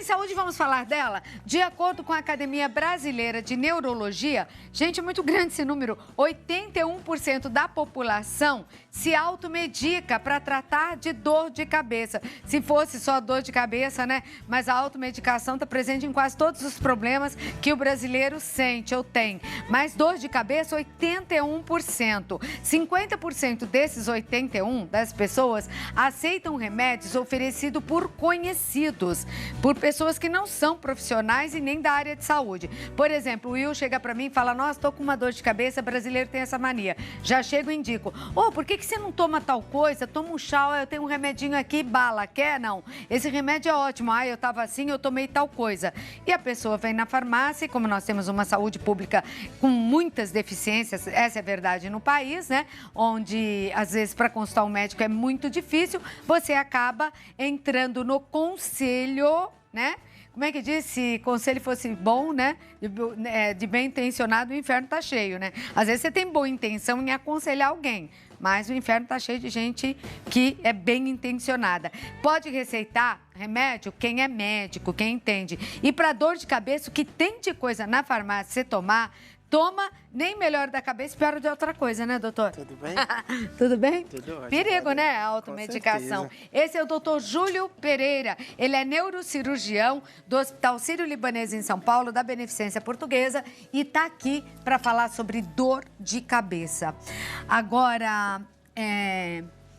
saúde, vamos falar dela? De acordo com a Academia Brasileira de Neurologia, gente, é muito grande esse número, 81% da população se automedica para tratar de dor de cabeça. Se fosse só dor de cabeça, né? Mas a automedicação está presente em quase todos os problemas que o brasileiro sente ou tem. Mas dor de cabeça, 81%. 50% desses 81% das pessoas aceitam remédios oferecidos por conhecidos, por pessoas que não são profissionais e nem da área de saúde. Por exemplo, o Will chega para mim e fala, nossa, estou com uma dor de cabeça, brasileiro tem essa mania. Já chego e indico, por que você não toma tal coisa? Toma um chá, eu tenho um remedinho aqui, bala, quer? Não. Esse remédio é ótimo, eu estava assim, eu tomei tal coisa. E a pessoa vem na farmácia e como nós temos uma saúde pública com muitas deficiências, essa é a verdade no país, né? Onde, às vezes, para consultar um médico é muito difícil, você acaba entrando no conselho, né? Como é que diz? Se conselho fosse bom, né? De bem intencionado, o inferno tá cheio, né? Às vezes você tem boa intenção em aconselhar alguém, mas o inferno tá cheio de gente que é bem intencionada. Pode receitar remédio quem é médico, quem entende. E para dor de cabeça, o que tem de coisa na farmácia você tomar, toma, nem melhora da cabeça, piora de outra coisa, né, doutor? Tudo bem? Tudo bem? Tudo ótimo. Perigo, né, a automedicação. Esse é o doutor Júlio Pereira. Ele é neurocirurgião do Hospital Sírio-Libanês em São Paulo, da Beneficência Portuguesa, e está aqui para falar sobre dor de cabeça. Agora,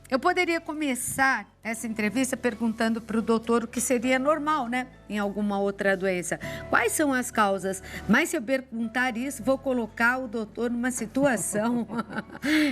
eu poderia começar essa entrevista perguntando para o doutor o que seria normal, né? Em alguma outra doença. Quais são as causas? Mas se eu perguntar isso, vou colocar o doutor numa situação.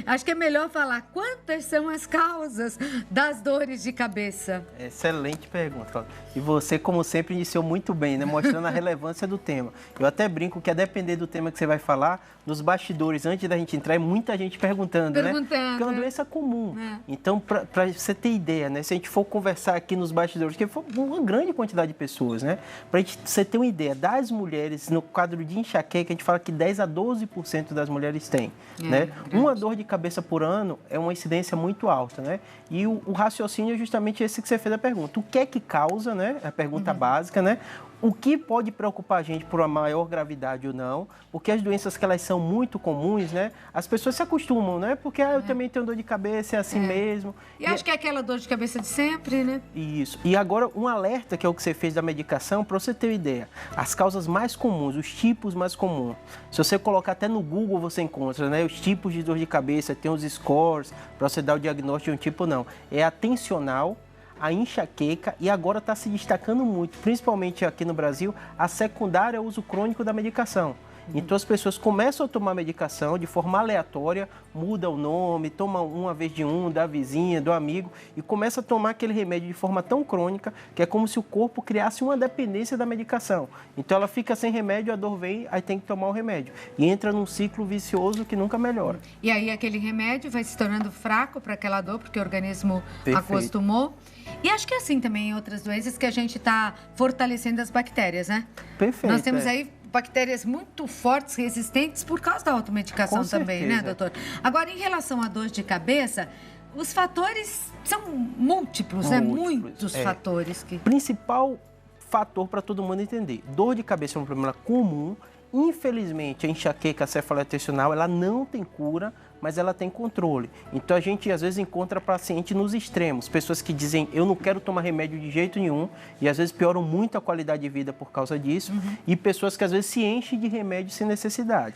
Acho que é melhor falar quantas são as causas das dores de cabeça. Excelente pergunta, Cláudia. E você, como sempre, iniciou muito bem, né? Mostrando a relevância do tema. Eu até brinco que, a depender do tema que você vai falar, nos bastidores, antes da gente entrar, é muita gente perguntando, né? Porque é uma doença comum. Então, para você ter ideia, né? Se a gente for conversar aqui nos bastidores, que for uma grande quantidade de pessoas, né? Para você ter uma ideia, das mulheres, no quadro de enxaqueca, a gente fala que 10 a 12% das mulheres têm, né? Uma dor de cabeça por ano é uma incidência muito alta, né? E o raciocínio é justamente esse que você fez a pergunta. O que é que causa, né? A pergunta básica, né? O que pode preocupar a gente por uma maior gravidade ou não, porque as doenças que elas são muito comuns, né? As pessoas se acostumam, né? Porque eu também tenho dor de cabeça, é assim mesmo. E acho que é aquela dor de cabeça de sempre, né? Isso. E agora um alerta, que é o que você fez da medicação, para você ter uma ideia. As causas mais comuns, os tipos mais comuns. Se você colocar até no Google, você encontra, né? Os tipos de dor de cabeça, tem os scores, para você dar o diagnóstico de um tipo ou não. É a tensional, a enxaqueca e agora está se destacando muito, principalmente aqui no Brasil, a secundária ao uso crônico da medicação. Então as pessoas começam a tomar medicação de forma aleatória, muda o nome, toma uma vez de da vizinha, do amigo e começa a tomar aquele remédio de forma tão crônica que é como se o corpo criasse uma dependência da medicação. Então ela fica sem remédio, a dor vem, aí tem que tomar o remédio. E entra num ciclo vicioso que nunca melhora. E aí aquele remédio vai se tornando fraco para aquela dor, porque o organismo acostumou. E acho que é assim também em outras doenças que a gente está fortalecendo as bactérias, né? Perfeito. Nós temos aí bactérias muito fortes, resistentes, por causa da automedicação também, né, doutor? Agora, em relação à dor de cabeça, os fatores são múltiplos, né? Muitos fatores. Principal fator para todo mundo entender. Dor de cabeça é um problema comum. Infelizmente, a enxaqueca cefaleia tensional, ela não tem cura, mas ela tem controle. Então, a gente, às vezes, encontra paciente nos extremos. Pessoas que dizem, eu não quero tomar remédio de jeito nenhum, e, às vezes, pioram muito a qualidade de vida por causa disso. E pessoas que, às vezes, se enchem de remédio sem necessidade.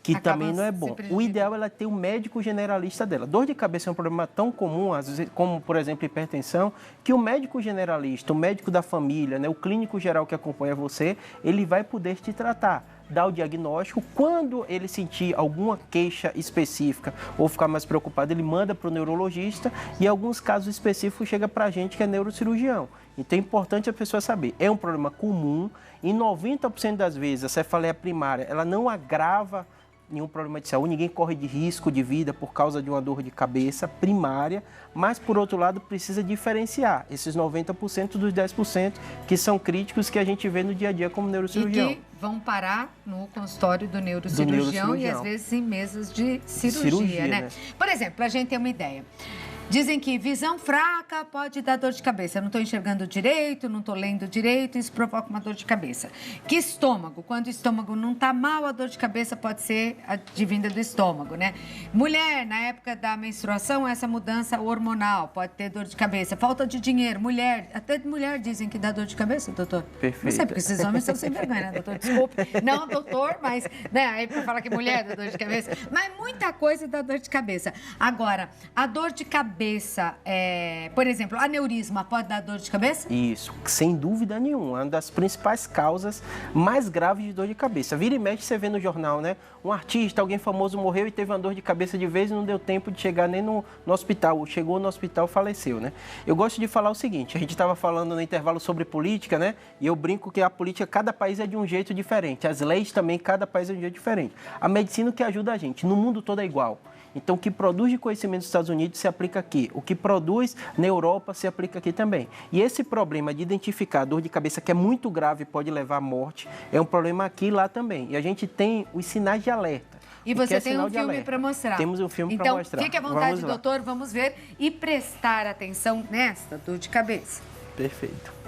Que também não é bom. O ideal é ela ter um médico generalista dela. Dor de cabeça é um problema tão comum, às vezes, como, por exemplo, hipertensão, que o médico generalista, o médico da família, né, o clínico geral que acompanha você, ele vai poder te tratar, dar o diagnóstico. Quando ele sentir alguma queixa específica ou ficar mais preocupado, ele manda para o neurologista e, em alguns casos específicos, chega para a gente que é neurocirurgião. Então, é importante a pessoa saber. É um problema comum. Em 90% das vezes, a cefaleia primária, ela não agrava nenhum problema de saúde, ninguém corre de risco de vida por causa de uma dor de cabeça primária, mas, por outro lado, precisa diferenciar esses 90% dos 10% que são críticos que a gente vê no dia a dia como neurocirurgião. E que vão parar no consultório do neurocirurgião e, às vezes, em mesas de cirurgia, né? Por exemplo, para a gente ter uma ideia, Dizem que visão fraca pode dar dor de cabeça. Eu não estou enxergando direito, não estou lendo direito, isso provoca uma dor de cabeça. Que estômago? Quando o estômago não está mal, a dor de cabeça pode ser advinda do estômago, né? Mulher, na época da menstruação, essa mudança hormonal pode ter dor de cabeça. Falta de dinheiro, mulher, até mulher dizem que dá dor de cabeça, doutor. Perfeito. Não sei, porque esses homens são sem vergonha, né, doutor? Desculpe. Não, doutor, mas, né, aí para falar que mulher dá dor de cabeça. Mas muita coisa dá dor de cabeça. Agora, a dor de cabeça, por exemplo, aneurisma pode dar dor de cabeça? Isso, sem dúvida nenhuma. Uma das principais causas mais graves de dor de cabeça. Vira e mexe, você vê no jornal, né? Um artista, alguém famoso morreu e teve uma dor de cabeça de vez e não deu tempo de chegar nem no hospital. Chegou no hospital, faleceu, né? Eu gosto de falar o seguinte, a gente estava falando no intervalo sobre política, né? E eu brinco que a política, cada país é de um jeito diferente. As leis também, cada país é de um jeito diferente. A medicina que ajuda a gente, no mundo todo é igual. Então, o que produz de conhecimento nos Estados Unidos se aplica aqui. O que produz na Europa se aplica aqui também. E esse problema de identificar a dor de cabeça, que é muito grave e pode levar à morte, é um problema aqui e lá também. E a gente tem os sinais de alerta. E você tem um filme para mostrar. Temos um filme para mostrar. Então, fique à vontade, doutor, vamos ver e prestar atenção nesta dor de cabeça. Perfeito.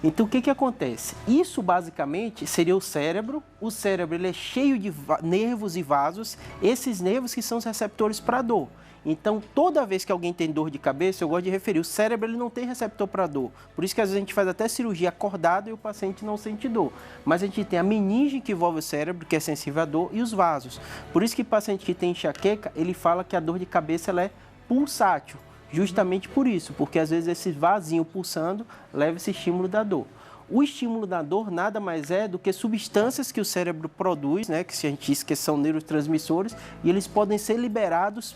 Então, o que acontece? Isso, basicamente, seria o cérebro. O cérebro ele é cheio de nervos e vasos. Esses nervos que são os receptores para dor. Então, toda vez que alguém tem dor de cabeça, eu gosto de referir, o cérebro ele não tem receptor para dor. Por isso que, às vezes, a gente faz até cirurgia acordado e o paciente não sente dor. Mas a gente tem a meninge que envolve o cérebro, que é sensível à dor, e os vasos. Por isso que o paciente que tem enxaqueca, ele fala que a dor de cabeça ela é pulsátil. Justamente por isso, porque às vezes esse vasinho pulsando leva esse estímulo da dor. O estímulo da dor nada mais é do que substâncias que o cérebro produz, né, que a gente diz que são neurotransmissores, e eles podem ser liberados,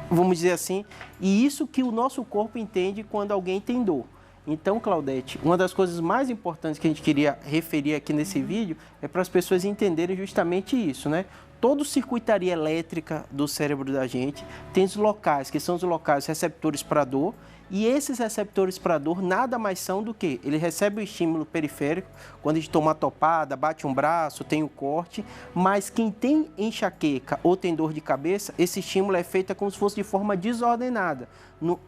vamos dizer assim, e isso que o nosso corpo entende quando alguém tem dor. Então, Claudete, uma das coisas mais importantes que a gente queria referir aqui nesse vídeo é para as pessoas entenderem justamente isso, né? Toda circuitaria elétrica do cérebro da gente tem os locais, que são os locais receptores para dor, e esses receptores para dor nada mais são do que ele recebe o estímulo periférico, quando a gente toma uma topada, bate um braço, tem um corte, mas quem tem enxaqueca ou tem dor de cabeça, esse estímulo é feito como se fosse de forma desordenada.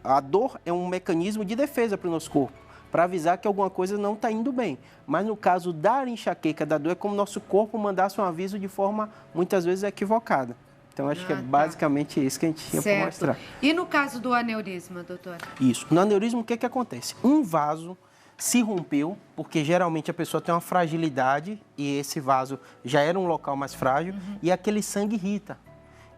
A dor é um mecanismo de defesa para o nosso corpo, para avisar que alguma coisa não está indo bem. Mas no caso da enxaqueca, da dor, é como nosso corpo mandasse um aviso de forma, muitas vezes, equivocada. Então, acho que é basicamente isso que a gente tinha para mostrar. E no caso do aneurisma, doutor? Isso. No aneurisma, o que acontece? Um vaso se rompeu, porque geralmente a pessoa tem uma fragilidade e esse vaso já era um local mais frágil, e aquele sangue irrita.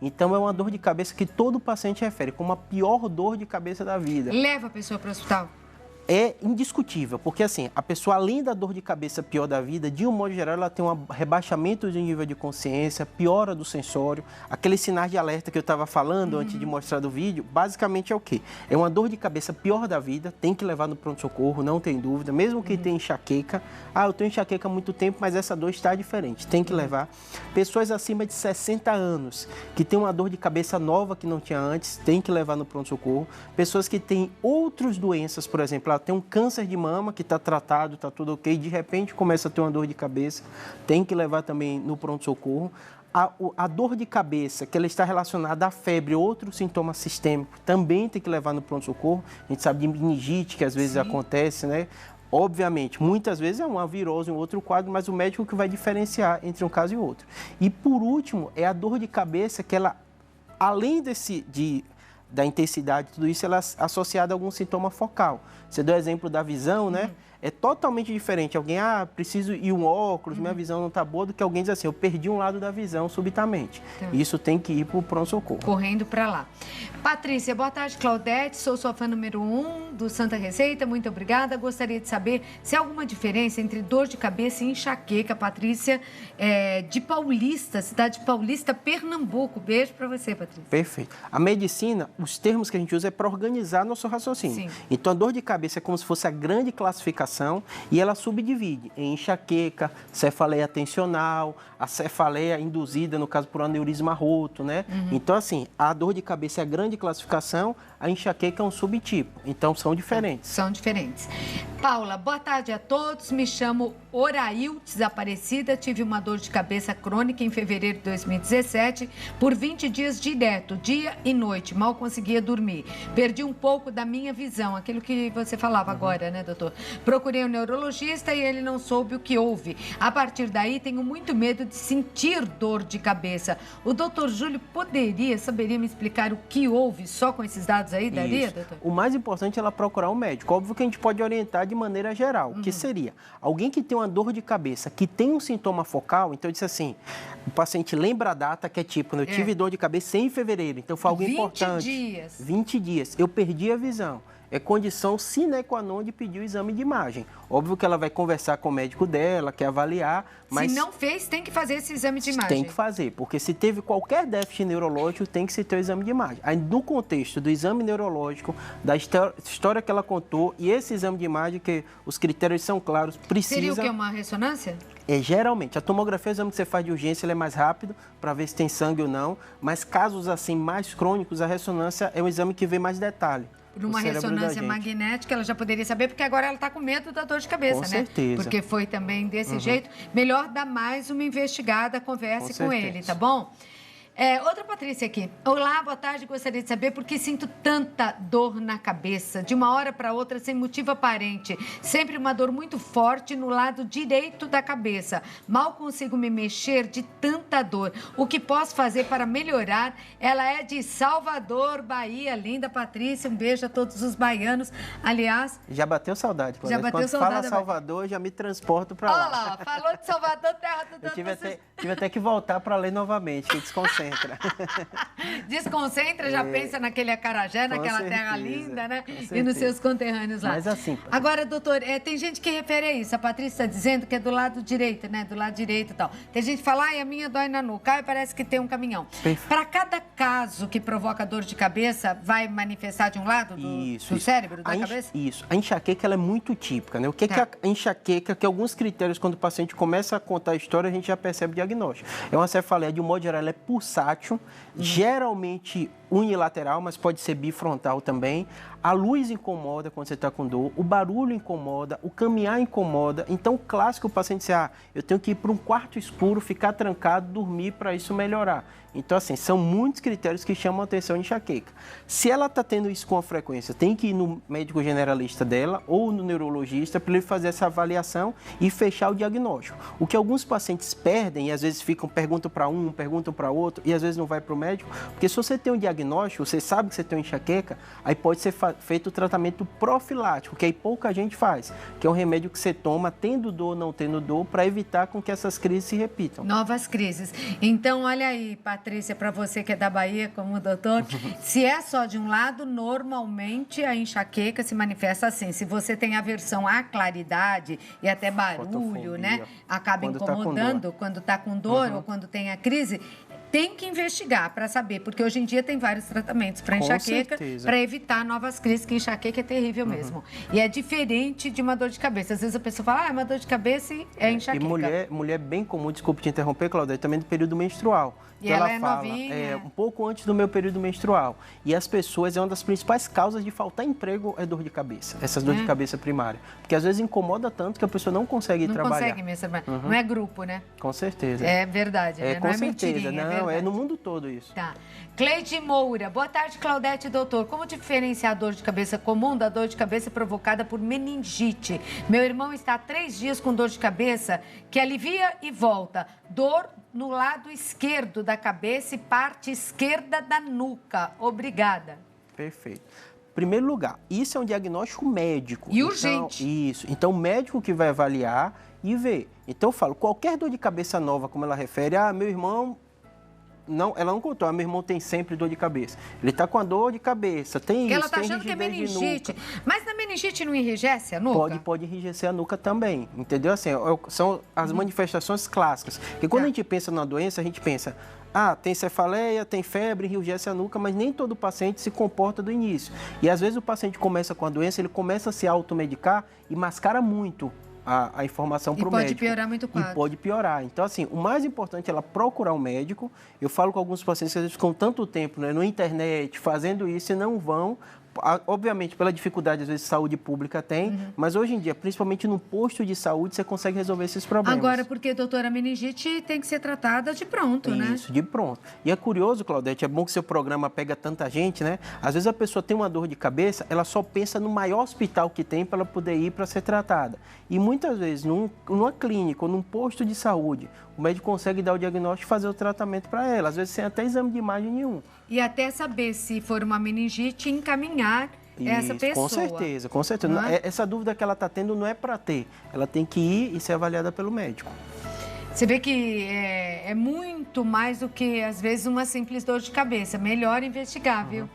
Então, é uma dor de cabeça que todo paciente refere como a pior dor de cabeça da vida. Leva a pessoa para o hospital? É indiscutível, porque assim, a pessoa, além da dor de cabeça pior da vida, de um modo geral, ela tem um rebaixamento de nível de consciência, piora do sensório, aqueles sinais de alerta que eu estava falando antes de mostrar do vídeo, basicamente é o quê? É uma dor de cabeça pior da vida, tem que levar no pronto-socorro, não tem dúvida, mesmo que tenha enxaqueca. Ah, eu tenho enxaqueca há muito tempo, mas essa dor está diferente, tem que levar. Pessoas acima de 60 anos, que têm uma dor de cabeça nova que não tinha antes, tem que levar no pronto-socorro. Pessoas que têm outras doenças, por exemplo, ela tem um câncer de mama que está tratado, está tudo ok, de repente começa a ter uma dor de cabeça, tem que levar também no pronto-socorro. A dor de cabeça, que ela está relacionada à febre, outro sintoma sistêmico, também tem que levar no pronto-socorro. A gente sabe de meningite, que às vezes acontece, né? Obviamente, muitas vezes é uma virose, um outro quadro, mas o médico que vai diferenciar entre um caso e outro. E por último, é a dor de cabeça que ela, além da intensidade, tudo isso, ela é associada a algum sintoma focal. Você deu o exemplo da visão, né? É totalmente diferente. Alguém, preciso ir um óculos, minha visão não está boa, do que alguém diz assim, eu perdi um lado da visão subitamente. Isso tem que ir para o pronto-socorro. Correndo para lá. Patrícia, boa tarde, Claudete. Sou sua fã número 1 do Santa Receita. Muito obrigada. Gostaria de saber se há alguma diferença entre dor de cabeça e enxaqueca. Patrícia, de Paulista, cidade de Paulista, Pernambuco. Beijo para você, Patrícia. Perfeito. A medicina, os termos que a gente usa é para organizar nosso raciocínio. Sim. Então, a dor de cabeça é como se fosse a grande classificação e ela subdivide em enxaqueca, cefaleia tensional, a cefaleia induzida, no caso, por aneurisma roto, né? Então, assim, a dor de cabeça é a grande classificação, a enxaqueca é um subtipo. Então, são diferentes. São diferentes. Paula, boa tarde a todos. Me chamo Oraildes Aparecida. Tive uma dor de cabeça crônica em fevereiro de 2017 por 20 dias direto, dia e noite. Mal conseguia dormir. Perdi um pouco da minha visão, aquilo que você falava agora, né, doutor? Procurei um neurologista e ele não soube o que houve. A partir daí, tenho muito medo de sentir dor de cabeça. O doutor Júlio saberia me explicar o que houve só com esses dados aí? Daria, doutor? O mais importante é ela procurar um médico. Óbvio que a gente pode orientar de maneira geral. O que seria? Alguém que tem uma dor de cabeça, que tem um sintoma focal, então eu disse assim, o paciente lembra a data que é tipo, eu tive dor de cabeça em fevereiro, então foi algo importante. 20 dias. 20 dias. Eu perdi a visão. É condição sine qua non de pedir o exame de imagem. Óbvio que ela vai conversar com o médico dela, quer avaliar, mas... Se não fez, tem que fazer esse exame de imagem. Tem que fazer, porque se teve qualquer déficit neurológico, tem que se ter o exame de imagem. Aí, no contexto do exame neurológico, da história que ela contou, e esse exame de imagem, que os critérios são claros, precisa... Seria o quê? Uma ressonância? Geralmente, a tomografia é o exame que você faz de urgência, ele é mais rápido, para ver se tem sangue ou não, mas casos assim mais crônicos, a ressonância é um exame que vê mais detalhe. Por uma ressonância magnética, ela já poderia saber, porque agora ela está com medo da dor de cabeça, né? Com certeza. Porque foi também desse jeito. Melhor dar mais uma investigada, converse com ele, tá bom? Outra Patrícia aqui. Olá, boa tarde. Gostaria de saber por que sinto tanta dor na cabeça, de uma hora para outra, sem motivo aparente. Sempre uma dor muito forte no lado direito da cabeça. Mal consigo me mexer de tanta dor. O que posso fazer para melhorar? Ela é de Salvador, Bahia. Linda Patrícia, um beijo a todos os baianos. Aliás... Já bateu saudade, Claudete. Já bateu Quando saudade. Fala Salvador, já me transporto para lá. Olha lá, falou de Salvador, terra do... Eu tive até que voltar para ler novamente, que desconcentra. Desconcentra, já pensa naquele acarajé, naquela terra linda, né? Com e nos seus conterrâneos lá. Mas assim... Agora, doutor, tem gente que refere a isso. A Patrícia está dizendo que é do lado direito, né? Do lado direito e tal. Tem gente que fala, a minha dói na nuca, parece que tem um caminhão. Para cada caso que provoca dor de cabeça, vai manifestar de um lado do cérebro, da cabeça? Isso. A enxaqueca, ela é muito típica, né? O que é a enxaqueca? Que alguns critérios, quando o paciente começa a contar a história, a gente já percebe o diagnóstico. É uma cefaleia, de um modo geral, ela é pulsátil, geralmente unilateral, mas pode ser bifrontal também. A luz incomoda quando você está com dor, o barulho incomoda, o caminhar incomoda. Então, o clássico, o paciente diz, eu tenho que ir para um quarto escuro, ficar trancado, dormir para isso melhorar. Então, assim, são muitos critérios que chamam a atenção em enxaqueca. Se ela está tendo isso com frequência, tem que ir no médico generalista dela ou no neurologista para ele fazer essa avaliação e fechar o diagnóstico. O que alguns pacientes perdem, e às vezes perguntam para um, perguntam para outro, e às vezes não vai para o médico, porque se você tem um diagnóstico, você sabe que você tem uma enxaqueca, aí pode ser feito o tratamento profilático, que aí pouca gente faz, que é um remédio que você toma, tendo dor ou não tendo dor, para evitar com que essas crises se repitam. Novas crises. Então, olha aí, Patrícia, para você que é da Bahia, como o doutor, se é só de um lado, normalmente a enxaqueca se manifesta assim. Se você tem aversão à claridade e até barulho, né? Acaba incomodando quando está com dor ou quando tem a crise, tem que investigar para saber, porque hoje em dia tem vários tratamentos para enxaqueca, para evitar novas crises, que enxaqueca é terrível mesmo. E é diferente de uma dor de cabeça. Às vezes a pessoa fala, é uma dor de cabeça e é enxaqueca. E mulher bem comum, desculpe te interromper, Claudete, também do período menstrual. E ela é novinha. Um pouco antes do meu período menstrual. E as pessoas, é uma das principais causas de faltar emprego, é dor de cabeça. Essas dor de cabeça primária. Porque às vezes incomoda tanto que a pessoa não consegue trabalhar. Não consegue mesmo trabalhar. Não é grupo, né? Com certeza. É verdade, né? Com não certeza. É mentirinha, não, é no mundo todo isso. Tá. Cleide Moura. Boa tarde, Claudete e doutor. Como diferenciar a dor de cabeça comum da dor de cabeça provocada por meningite? Meu irmão está há 3 dias com dor de cabeça que alivia e volta. Dor no lado esquerdo da cabeça e parte esquerda da nuca. Obrigada. Perfeito. Primeiro lugar, isso é um diagnóstico médico. E urgente. Isso. Então, o médico que vai avaliar e ver. Então, eu falo, qualquer dor de cabeça nova, como ela refere, meu irmão... Não, ela não contou, meu irmão tem sempre dor de cabeça. Ele está com a dor de cabeça, tem isso, ela está achando que é meningite. Mas na meningite não enrijece a nuca? Pode enrijecer a nuca também, entendeu? Assim, são as manifestações clássicas. Porque quando a gente pensa na doença, a gente pensa, tem cefaleia, tem febre, enrijece a nuca, mas nem todo paciente se comporta do início. E às vezes o paciente começa com a doença, ele começa a se automedicar e mascara muito a informação para o médico. E pode piorar muito o quadro. E pode piorar. Então, assim, o mais importante é ela procurar um médico. Eu falo com alguns pacientes que eles ficam tanto tempo, né, na internet, fazendo isso e não vão. Obviamente, pela dificuldade, às vezes, saúde pública tem, mas hoje em dia, principalmente no posto de saúde, você consegue resolver esses problemas. Agora, porque, doutora, a meningite tem que ser tratada de pronto, né? Isso, de pronto. E é curioso, Claudete, é bom que seu programa pega tanta gente, né? Às vezes a pessoa tem uma dor de cabeça, ela só pensa no maior hospital que tem para ela poder ir para ser tratada. E muitas vezes, numa clínica ou num posto de saúde, o médico consegue dar o diagnóstico e fazer o tratamento para ela, às vezes sem até exame de imagem nenhum. E até saber se for uma meningite, encaminhar essa pessoa. Com certeza, com certeza. Essa dúvida que ela está tendo não é para ter, ela tem que ir e ser avaliada pelo médico. Você vê que é muito mais do que, às vezes, uma simples dor de cabeça. Melhor investigar, viu?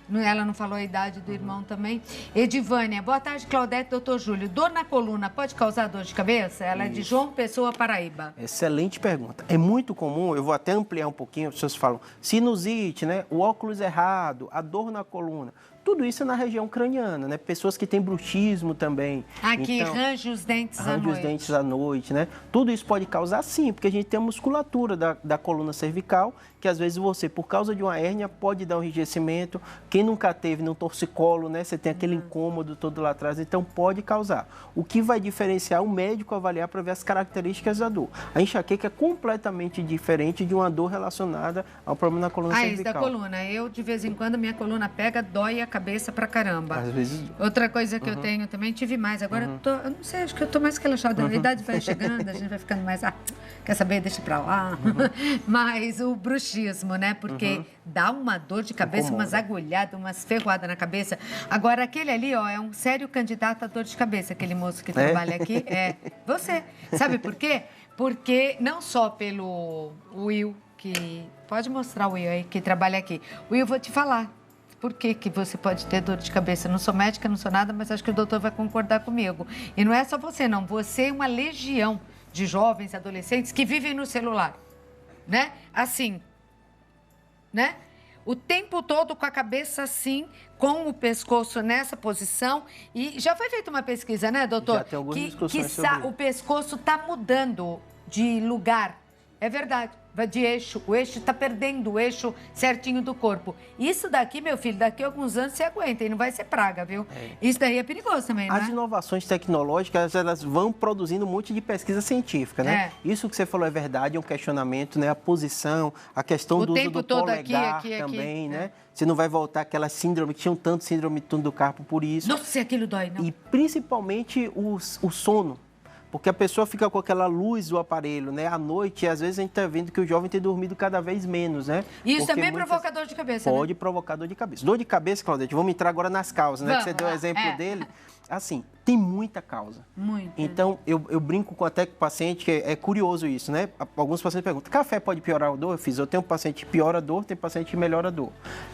Ela não falou a idade do irmão também. Edivânia, boa tarde, Claudete, doutor Júlio. Dor na coluna pode causar dor de cabeça? Ela é de João Pessoa, Paraíba. Excelente pergunta. É muito comum, eu vou até ampliar um pouquinho, as pessoas falam sinusite, né? O óculos errado, a dor na coluna. Tudo isso é na região craniana, né? Pessoas que têm bruxismo também. Aqui, então, range os dentes à noite. Range os dentes à noite, né? Tudo isso pode causar sim, porque a gente tem a musculatura da coluna cervical, que às vezes você, por causa de uma hérnia, pode dar um enrijecimento. Quem nunca teve no torcicolo, né? Você tem aquele incômodo todo lá atrás, então pode causar. O que vai diferenciar o médico avaliar para ver as características da dor. A enxaqueca é completamente diferente de uma dor relacionada ao problema na coluna cervical. Isso da coluna. Eu, de vez em quando, minha coluna pega, dói a cabeça pra caramba. Às vezes... Outra coisa que eu tenho também, tive mais. Agora eu não sei, acho que eu tô mais relaxada. A idade vai chegando, a gente vai ficando mais... quer saber? Deixa pra lá. Mas o bruxismo, né? Porque dá uma dor de cabeça, umas agulhadas, umas ferroadas na cabeça. Agora, aquele ali, ó, é um sério candidato a dor de cabeça, aquele moço que trabalha aqui. É você. Sabe por quê? Porque não só pelo Will, que... Pode mostrar o Will aí, que trabalha aqui. Will, vou te falar. Por que você pode ter dor de cabeça? Eu não sou médica, não sou nada, mas acho que o doutor vai concordar comigo. E não é só você, não. Você é uma legião de jovens, adolescentes que vivem no celular, né? Assim, né? O tempo todo com a cabeça assim, com o pescoço nessa posição. E já foi feita uma pesquisa, né, doutor? Já tem algumas discussões sobre isso. O pescoço está mudando de lugar. É verdade. Vai de eixo, o eixo está perdendo o eixo certinho do corpo. Isso daqui, meu filho, daqui a alguns anos você aguenta e não vai ser praga, viu? Isso daí é perigoso também, né? As inovações tecnológicas, elas vão produzindo um monte de pesquisa científica, né? Isso que você falou é verdade, é um questionamento, né? A posição, a questão do uso do polegar também, né? Você não vai voltar aquela síndrome, que tinham tanto síndrome de túnel do carpo por isso. Nossa, aquilo dói, não? E principalmente o sono. Porque a pessoa fica com aquela luz do aparelho, né? À noite, e às vezes a gente está vendo que o jovem tem dormido cada vez menos, né? E isso também provoca dor de cabeça, Pode provocar dor de cabeça. Dor de cabeça, Claudete, vamos entrar agora nas causas, né? Que você deu o exemplo dele. Assim, tem muita causa. Muita. Então, eu brinco até com o paciente, que é curioso isso, né? Alguns pacientes perguntam, café pode piorar a dor? Eu tenho um paciente que piora a dor, tem paciente que melhora a dor.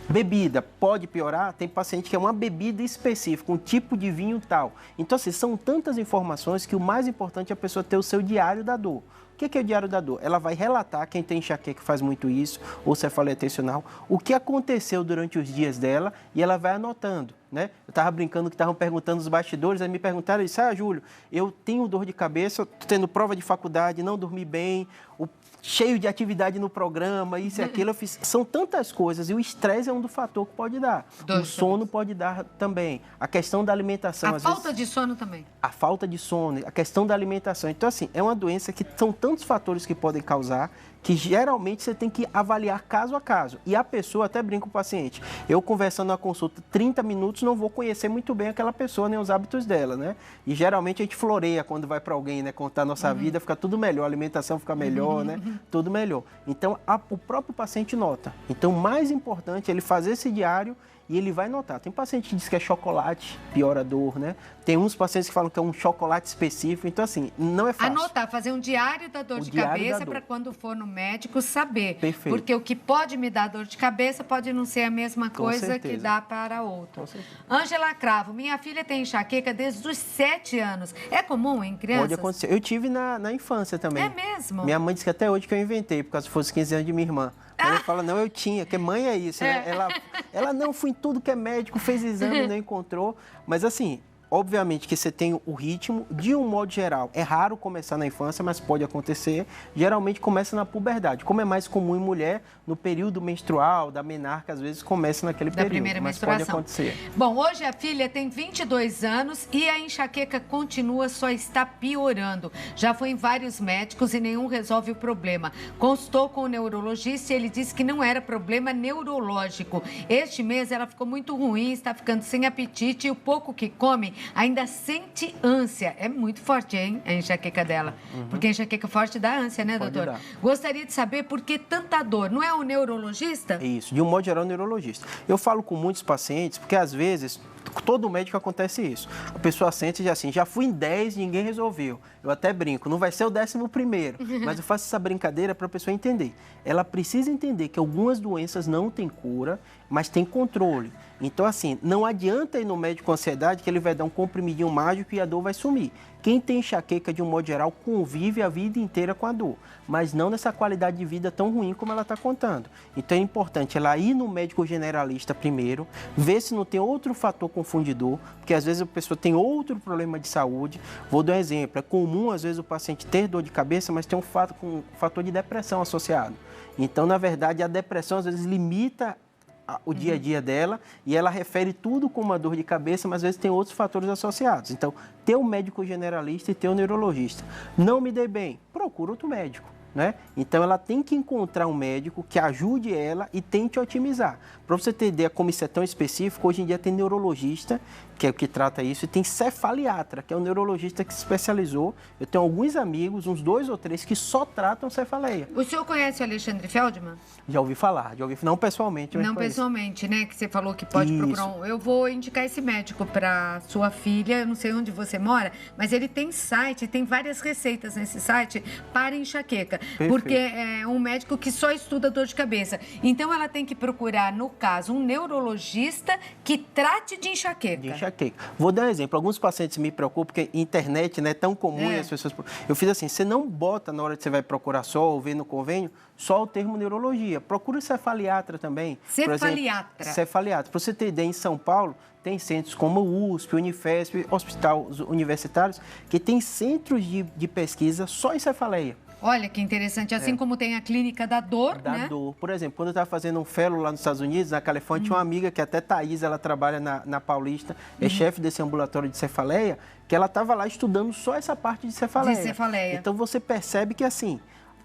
Bebida pode piorar? Tem paciente que é uma bebida específica, um tipo de vinho tal. Então, assim, são tantas informações que o mais importante é a pessoa ter o seu diário da dor. O que é o diário da dor? Ela vai relatar, quem tem enxaqueca faz muito isso, ou cefaleia tensional, o que aconteceu durante os dias dela e ela vai anotando, né? Eu estava brincando que estavam perguntando os bastidores, aí me perguntaram isso, Júlio, eu tenho dor de cabeça, estou tendo prova de faculdade, não dormi bem, cheio de atividade no programa, isso e aquilo, eu fiz. São tantas coisas e o estresse é um do fator que pode dar. O sono pode dar também. A questão da alimentação. A falta de sono também. A falta de sono, a questão da alimentação. Então, assim, é uma doença que são tantos fatores que podem causar que geralmente você tem que avaliar caso a caso. E a pessoa, até brinca com o paciente, eu conversando na consulta 30 minutos, não vou conhecer muito bem aquela pessoa, nem os hábitos dela, né? E geralmente a gente floreia quando vai para alguém, né? Contar a nossa vida, fica tudo melhor, a alimentação fica melhor, né? Tudo melhor. Então, o próprio paciente nota. Então, o mais importante é ele fazer esse diário e ele vai notar. Tem paciente que diz que é chocolate, piora a dor, né? Tem uns pacientes que falam que é um chocolate específico. Então, assim, não é fácil. Anotar, fazer um diário da dor de cabeça para quando for no médico saber. Perfeito. Porque o que pode me dar dor de cabeça pode não ser a mesma coisa que dá para outro. Ângela Cravo, minha filha tem enxaqueca desde os 7 anos. É comum em crianças? Pode acontecer. Eu tive na infância também. É mesmo? Minha mãe disse que até hoje que eu inventei, por causa que fosse 15 anos de minha irmã. Ela fala, não, eu tinha, que mãe é isso, né? Ela não foi em tudo que é médico, fez exame, não encontrou. Mas assim, obviamente que você tem o ritmo, de um modo geral. É raro começar na infância, mas pode acontecer. Geralmente começa na puberdade. Como é mais comum em mulher, no período menstrual, da menarca, às vezes começa naquele período. Primeira mas menstruação. Pode acontecer. Bom, hoje a filha tem 22 anos e a enxaqueca continua, só está piorando. Já foi em vários médicos e nenhum resolve o problema. Consultou com o neurologista e ele disse que não era problema neurológico. Este mês ela ficou muito ruim, está ficando sem apetite e o pouco que come ainda sente ânsia. É muito forte, hein, a enxaqueca dela. Porque a enxaqueca forte dá ânsia, né, doutor? Dar. Gostaria de saber por que tanta dor. Não é o neurologista? Isso, de um modo geral, o neurologista. Eu falo com muitos pacientes, porque às vezes, todo médico acontece isso. A pessoa sente assim, já fui em 10, ninguém resolveu. Eu até brinco, não vai ser o 11º, mas eu faço essa brincadeira para a pessoa entender. Ela precisa entender que algumas doenças não têm cura, mas tem controle. Então, assim, não adianta ir no médico com ansiedade que ele vai dar um comprimidinho mágico e a dor vai sumir. Quem tem enxaqueca, de um modo geral, convive a vida inteira com a dor, mas não nessa qualidade de vida tão ruim como ela está contando. Então, é importante ela ir no médico generalista primeiro, ver se não tem outro fator confundidor, porque às vezes a pessoa tem outro problema de saúde. Vou dar um exemplo, é comum às vezes o paciente ter dor de cabeça, mas tem um fator de depressão associado. Então, na verdade, a depressão às vezes limita o dia a dia dela e ela refere tudo como uma dor de cabeça, mas às vezes tem outros fatores associados. Então, ter um médico generalista e ter um neurologista. Não me dei bem, procura outro médico, né? Então, ela tem que encontrar um médico que ajude ela e tente otimizar. Para você ter ideia como isso é tão específico, hoje em dia tem neurologista, que é o que trata isso, e tem cefaliatra, que é um neurologista que se especializou. Eu tenho alguns amigos, uns 2 ou 3, que só tratam cefaleia. O senhor conhece o Alexandre Feldman? Já ouvi falar, não pessoalmente. Não pessoalmente, né? Que você falou que pode procurar um. Eu vou indicar esse médico para sua filha, eu não sei onde você mora, mas ele tem site, tem várias receitas nesse site para enxaqueca. Perfeito. Porque é um médico que só estuda dor de cabeça. Então ela tem que procurar, no caso, um neurologista que trate de enxaqueca. De enxaqueca. Vou dar um exemplo. Alguns pacientes me preocupam porque internet não é tão comum e as pessoas... Eu fiz assim, você não bota na hora que você vai procurar só ou ver no convênio, só o termo neurologia. Procura cefaliatra também. Cefaliatra. Cefaliatra. Para você ter ideia, em São Paulo, tem centros como o USP, Unifesp, hospitais universitários, que tem centros de pesquisa só em cefaleia. Olha que interessante, assim como tem a clínica da dor, né? Da dor. Por exemplo, quando eu estava fazendo um fellow lá nos Estados Unidos, na Califórnia, tinha uma amiga que até Thaís, ela trabalha na Paulista, é chefe desse ambulatório de cefaleia, que ela estava lá estudando só essa parte de cefaleia. De cefaleia. Então você percebe que assim,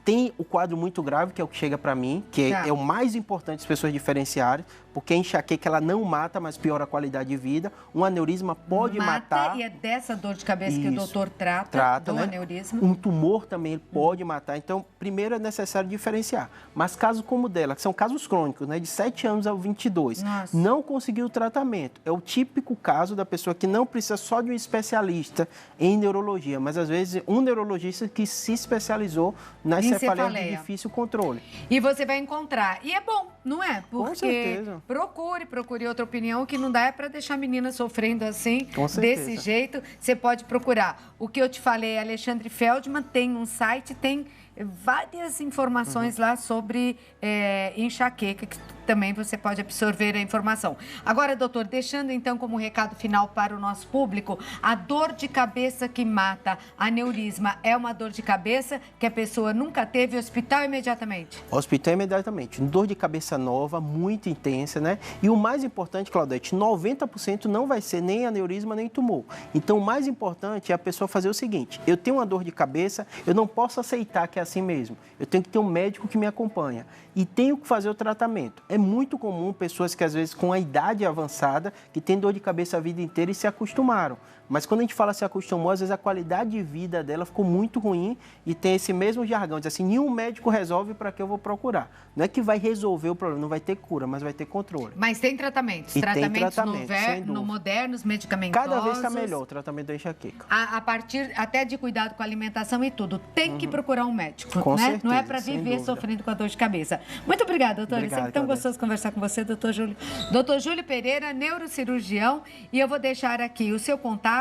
tem o quadro muito grave, que é o que chega para mim, que é o mais importante as pessoas diferenciarem, porque a enxaqueca ela não mata, mas piora a qualidade de vida. Um aneurisma pode matar. E é dessa dor de cabeça que o doutor trata do aneurisma. Um tumor também ele pode matar. Então, primeiro é necessário diferenciar. Mas casos como o dela, que são casos crônicos, né, de 7 anos a 22, não conseguiu o tratamento. É o típico caso da pessoa que não precisa só de um especialista em neurologia, mas às vezes um neurologista que se especializou na cefaleia de difícil controle. E você vai encontrar. E é bom, não é? Porque com certeza. Procure outra opinião, que não dá é para deixar a menina sofrendo assim, desse jeito. Você pode procurar. O que eu te falei, Alexandre Feldman, tem um site, tem várias informações lá sobre enxaqueca, que também você pode absorver a informação. Agora, doutor, deixando então como recado final para o nosso público, a dor de cabeça que mata, aneurisma, é uma dor de cabeça que a pessoa nunca teve, hospital imediatamente? Hospital imediatamente. Dor de cabeça nova, muito intensa, né? E o mais importante, Claudete, 90% não vai ser nem aneurisma, nem tumor. Então, o mais importante é a pessoa fazer o seguinte, eu tenho uma dor de cabeça, eu não posso aceitar que é assim mesmo. Eu tenho que ter um médico que me acompanha e tenho que fazer o tratamento. É muito comum pessoas que, às vezes, com a idade avançada, que têm dor de cabeça a vida inteira e se acostumaram. Mas quando a gente fala se acostumou, às vezes a qualidade de vida dela ficou muito ruim e tem esse mesmo jargão, diz assim, nenhum médico resolve, para que eu vou procurar. Não é que vai resolver o problema, não vai ter cura, mas vai ter controle. Mas tem tratamentos? E tratamentos tem tratamento, no modernos, medicamentosos? Cada vez está melhor o tratamento da enxaqueca. A partir até de cuidado com a alimentação e tudo. Tem que procurar um médico, com né? certeza, não é para viver sofrendo com a dor de cabeça. Muito obrigada, doutora. Obrigado, sempre tão gostoso conversar com você, doutor Júlio. Doutor Júlio Pereira, neurocirurgião. E eu vou deixar aqui o seu contato.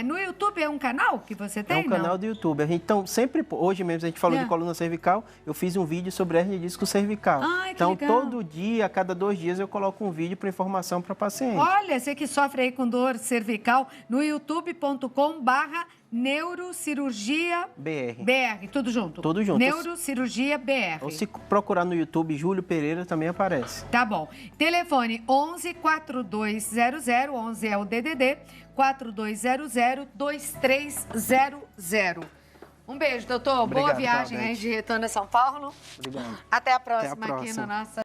No YouTube é um canal que você tem? É um canal do YouTube. Então, sempre, hoje mesmo a gente falou de coluna cervical, eu fiz um vídeo sobre hernia de disco cervical. Ai, Então, que legal. todo dia, a cada 2 dias, eu coloco um vídeo para informação para paciente. Olha, você que sofre aí com dor cervical, no youtube.com/neurocirurgia BR. Tudo junto? Tudo junto. Neurocirurgia BR. Ou se procurar no YouTube, Júlio Pereira também aparece. Tá bom. Telefone 11 4200, 11 é o DDD, 4200 2300. Um beijo, doutor. Obrigado, Boa viagem Claudete. aí de retorno a São Paulo. Obrigado. Até a próxima, Até a aqui próxima. na nossa...